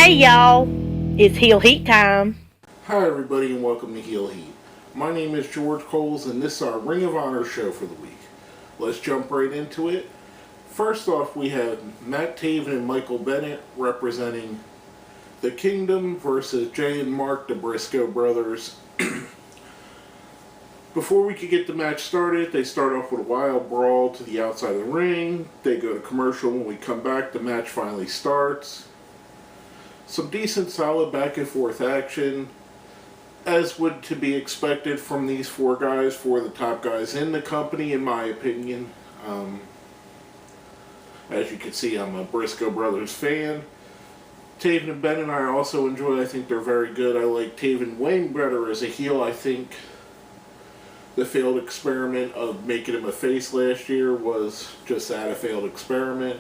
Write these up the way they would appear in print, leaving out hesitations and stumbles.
Hey y'all, it's Heel Heat time. Hi everybody and welcome to Heel Heat. My name is George Coles and this is our Ring of Honor show for the week. Let's jump right into it. First off, we have Matt Taven and Michael Bennett representing the Kingdom versus Jay and Mark, the Briscoe brothers. Before we could get the match started, they start off with a wild brawl to the outside of the ring. They go to commercial. When we come back, the match finally starts. Some decent, solid back and forth action, as would to be expected from these four guys, four of the top guys in the company, in my opinion. As you can see, I'm a Briscoe Brothers fan. Taven and Bennett I also enjoy. I think they're very good. I like Taven way better as a heel. I think the failed experiment of making him a face last year was just that, a failed experiment.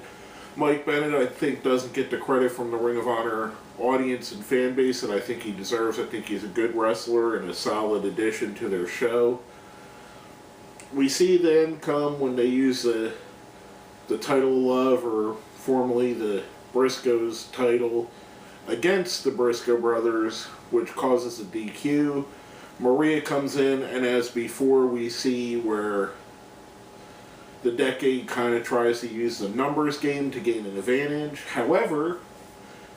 Mike Bennett, I think, doesn't get the credit from the Ring of Honor audience and fan base that I think he deserves. I think he's a good wrestler and a solid addition to their show. We see then come when they use the title of love, or formerly the Briscoes title, against the Briscoe brothers, which causes a DQ. Maria comes in, and as before, we see where the Decade kind of tries to use the numbers game to gain an advantage. However,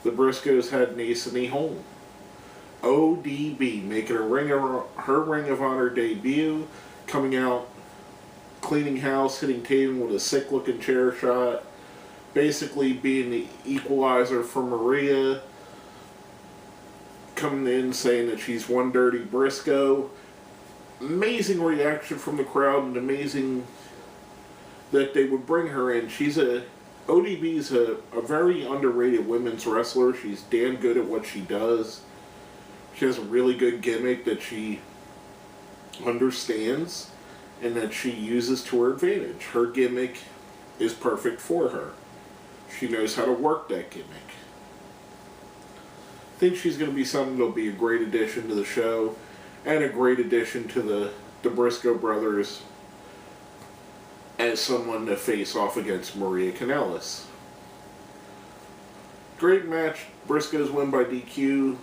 the Briscoes had an ace in the hole. ODB making her Ring of Honor debut, coming out, cleaning house, hitting Taven with a sick-looking chair shot, basically being the equalizer for Maria, coming in saying that she's one dirty Briscoe. Amazing reaction from the crowd, and amazing that they would bring her in. ODB's a very underrated women's wrestler. She's damn good at what she does. She has a really good gimmick that she understands and that she uses to her advantage. Her gimmick is perfect for her. She knows how to work that gimmick. I think she's going to be something that'll be a great addition to the show and a great addition to the Briscoe brothers as someone to face off against Maria Kanellis. Great match. Briscoes win by DQ.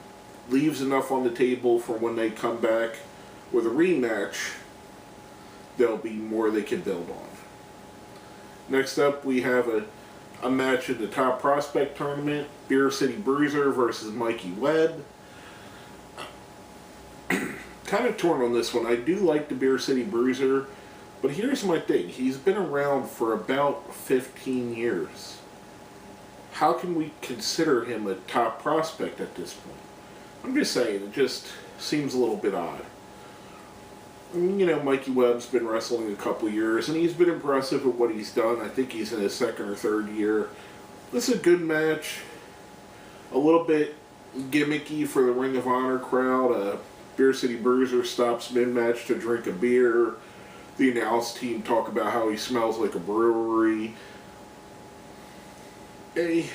Leaves enough on the table for when they come back with a rematch. There'll be more they can build on. Next up, we have a match in the Top Prospect Tournament. Beer City Bruiser versus Mikey Webb. Kind of torn on this one. I do like the Beer City Bruiser, but here's my thing. He's been around for about 15 years. How can we consider him a top prospect at this point? I'm just saying, it just seems a little bit odd. You know, Mikey Webb's been wrestling a couple years, and he's been impressive at what he's done. I think he's in his second or third year. This is a good match. A little bit gimmicky for the Ring of Honor crowd. Beer City Bruiser stops mid-match to drink a beer. The announce team talk about how he smells like a brewery. I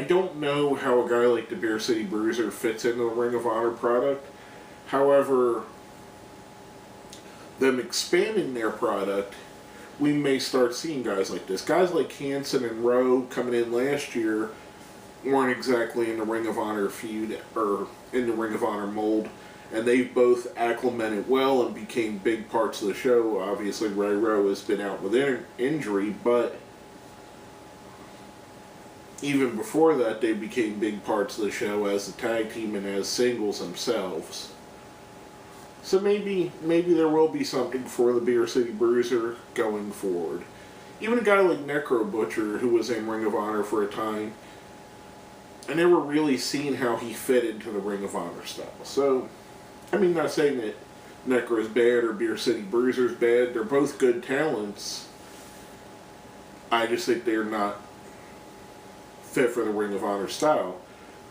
don't know how a guy like the Beer City Bruiser fits into the Ring of Honor product. However, them expanding their product, we may start seeing guys like this. Guys like Hanson and Rowe coming in last year weren't exactly in the Ring of Honor feud, or in the Ring of Honor mold. And they've both acclimated well and became big parts of the show. Obviously, Ray Rowe has been out with injury, but even before that, they became big parts of the show as a tag team and as singles themselves. So maybe there will be something for the Beer City Bruiser going forward. Even a guy like Necro Butcher, who was in Ring of Honor for a time, I never really seen how he fit into the Ring of Honor style. So, I mean, not saying that Necro is bad or Beer City Bruiser is bad. They're both good talents. I just think they're not fit for the Ring of Honor style.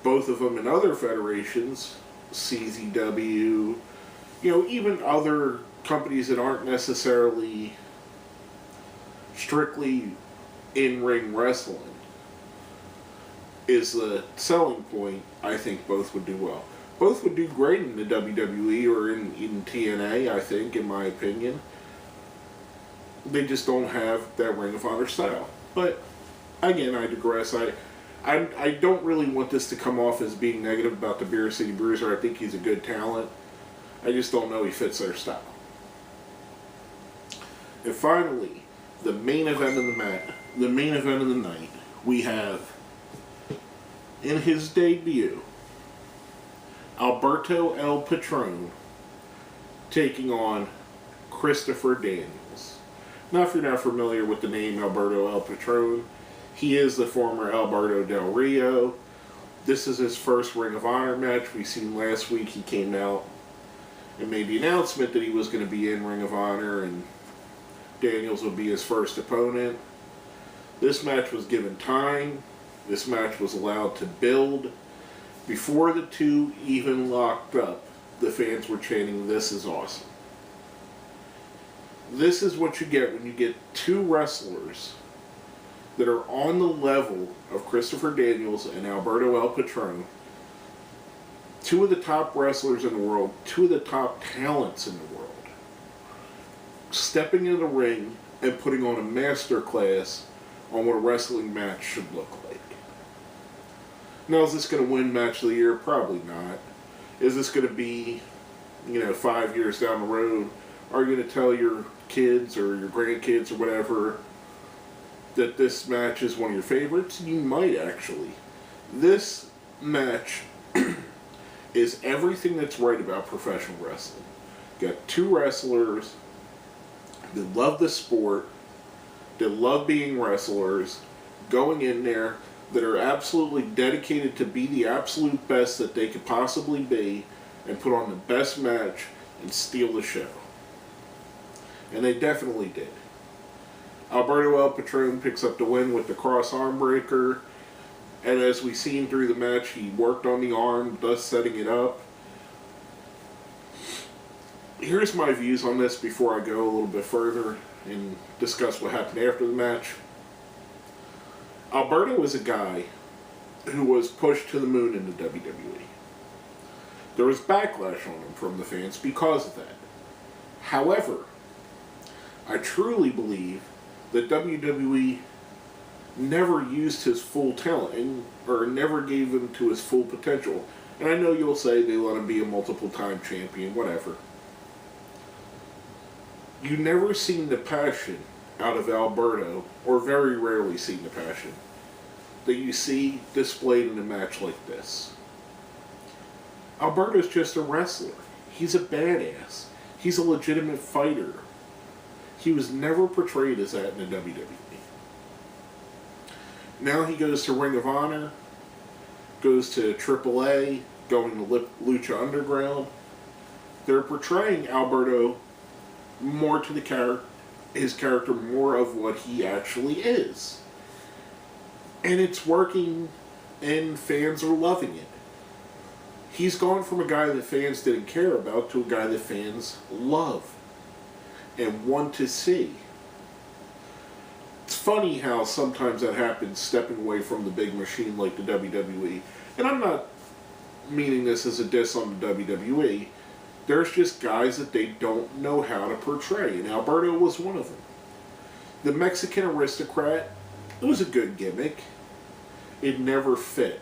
Both of them in other federations, CZW, even other companies that aren't necessarily strictly in-ring wrestling, is the selling point. I think both would do well. Both would do great in the WWE or in TNA, I think, in my opinion. They just don't have that Ring of Honor style. But, again, I digress. I don't really want this to come off as being negative about the Beer City Bruiser. I think he's a good talent. I just don't know he fits their style. And finally, the main event of the night, we have, in his debut, Alberto El Patron taking on Christopher Daniels. Now, if you're not familiar with the name Alberto El Patron, he is the former Alberto Del Rio. This is his first Ring of Honor match. We seen last week he came out and made the announcement that he was going to be in Ring of Honor and Daniels would be his first opponent. This match was given time. This match was allowed to build. Before the two even locked up, the fans were chanting, "This is awesome." This is what you get when you get two wrestlers that are on the level of Christopher Daniels and Alberto El Patron. Two of the top wrestlers in the world, two of the top talents in the world, stepping into the ring and putting on a master class on what a wrestling match should look like. Now, is this going to win Match of the Year? Probably not. Is this going to be, 5 years down the road? Are you going to tell your kids or your grandkids or whatever that this match is one of your favorites? You might actually. This match is everything that's right about professional wrestling. You got two wrestlers that love the sport, that love being wrestlers, going in there, that are absolutely dedicated to be the absolute best that they could possibly be and put on the best match and steal the show. And they definitely did. Alberto El Patron picks up the win with the cross arm breaker, and as we seen through the match, he worked on the arm, thus setting it up. Here's my views on this before I go a little bit further and discuss what happened after the match. Alberto was a guy who was pushed to the moon in the WWE. There was backlash on him from the fans because of that. However, I truly believe that WWE never used his full talent or never gave him to his full potential. And I know you'll say they let him be a multiple-time champion, whatever. You never seen the passion out of Alberto, or very rarely seen the passion, that you see displayed in a match like this. Alberto's just a wrestler. He's a badass. He's a legitimate fighter. He was never portrayed as that in the WWE. Now he goes to Ring of Honor, goes to AAA, going to Lucha Underground. They're portraying Alberto more to his character, more of what he actually is. And it's working, and fans are loving it. He's gone from a guy that fans didn't care about to a guy that fans love and want to see. It's funny how sometimes that happens, stepping away from the big machine like the WWE. And I'm not meaning this as a diss on the WWE. There's just guys that they don't know how to portray, and Alberto was one of them. The Mexican aristocrat, it was a good gimmick. It never fit.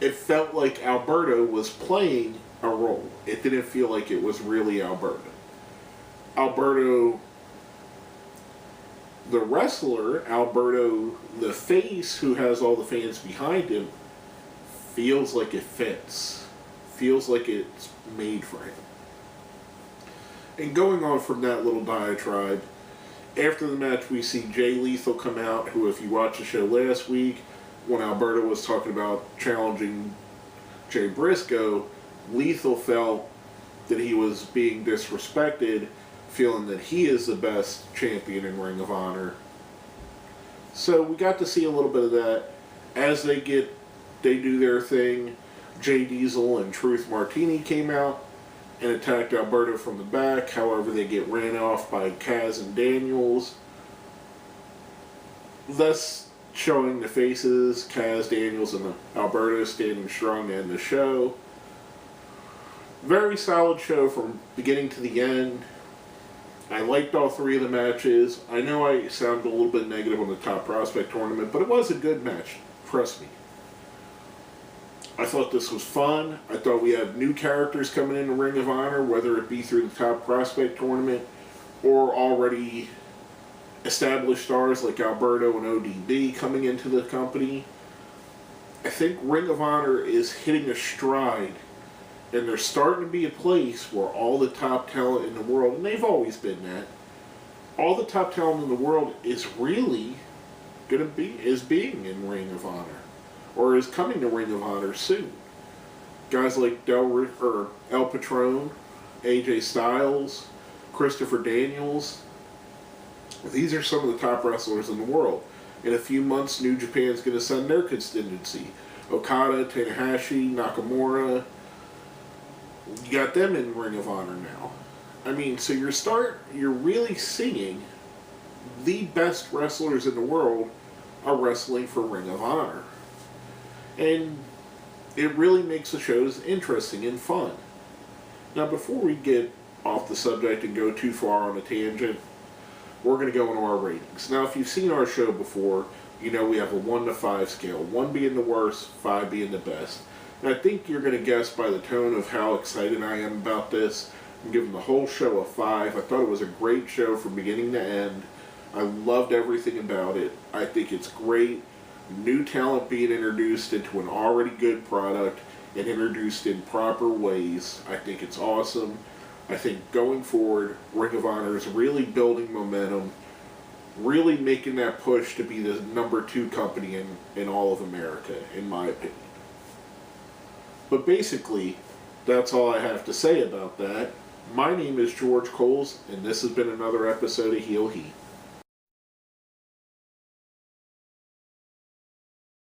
It felt like Alberto was playing a role. It didn't feel like it was really Alberto. Alberto, the wrestler, Alberto, the face who has all the fans behind him, feels like it fits. Feels like it's made for him. And going on from that little diatribe, after the match we see Jay Lethal come out, who, if you watched the show last week, when Alberto was talking about challenging Jay Briscoe, Lethal felt that he was being disrespected, feeling that he is the best champion in Ring of Honor. So we got to see a little bit of that. As they do their thing, Jay Diesel and Truth Martini came out and attacked Alberto from the back. However, they get ran off by Kaz and Daniels, thus showing the faces, Kaz, Daniels, and Alberto standing strong to end the show. Very solid show from beginning to the end. I liked all three of the matches. I know I sound a little bit negative on the Top Prospect tournament, but it was a good match. Trust me. I thought this was fun. I thought we have new characters coming into Ring of Honor, whether it be through the Top Prospect Tournament or already established stars like Alberto and ODB coming into the company. I think Ring of Honor is hitting a stride, and they're starting to be a place where all the top talent in the world, and they've always been that, all the top talent in the world is really being in Ring of Honor, or is coming to Ring of Honor soon. Guys like El Patron, AJ Styles, Christopher Daniels. These are some of the top wrestlers in the world. In a few months, New Japan's going to send their contingency. Okada, Tanahashi, Nakamura. You got them in Ring of Honor now. I mean, so you're really seeing the best wrestlers in the world are wrestling for Ring of Honor. And it really makes the shows interesting and fun. Now, before we get off the subject and go too far on a tangent, we're going to go into our ratings. Now, if you've seen our show before, you know we have a 1 to 5 scale, 1 being the worst, 5 being the best. And I think you're going to guess by the tone of how excited I am about this. I'm giving the whole show a 5. I thought it was a great show from beginning to end. I loved everything about it. I think it's great. New talent being introduced into an already good product and introduced in proper ways. I think it's awesome. I think going forward, Ring of Honor is really building momentum, really making that push to be the number 2 company in all of America, in my opinion. But basically, that's all I have to say about that. My name is George Coles, and this has been another episode of Heel Heat.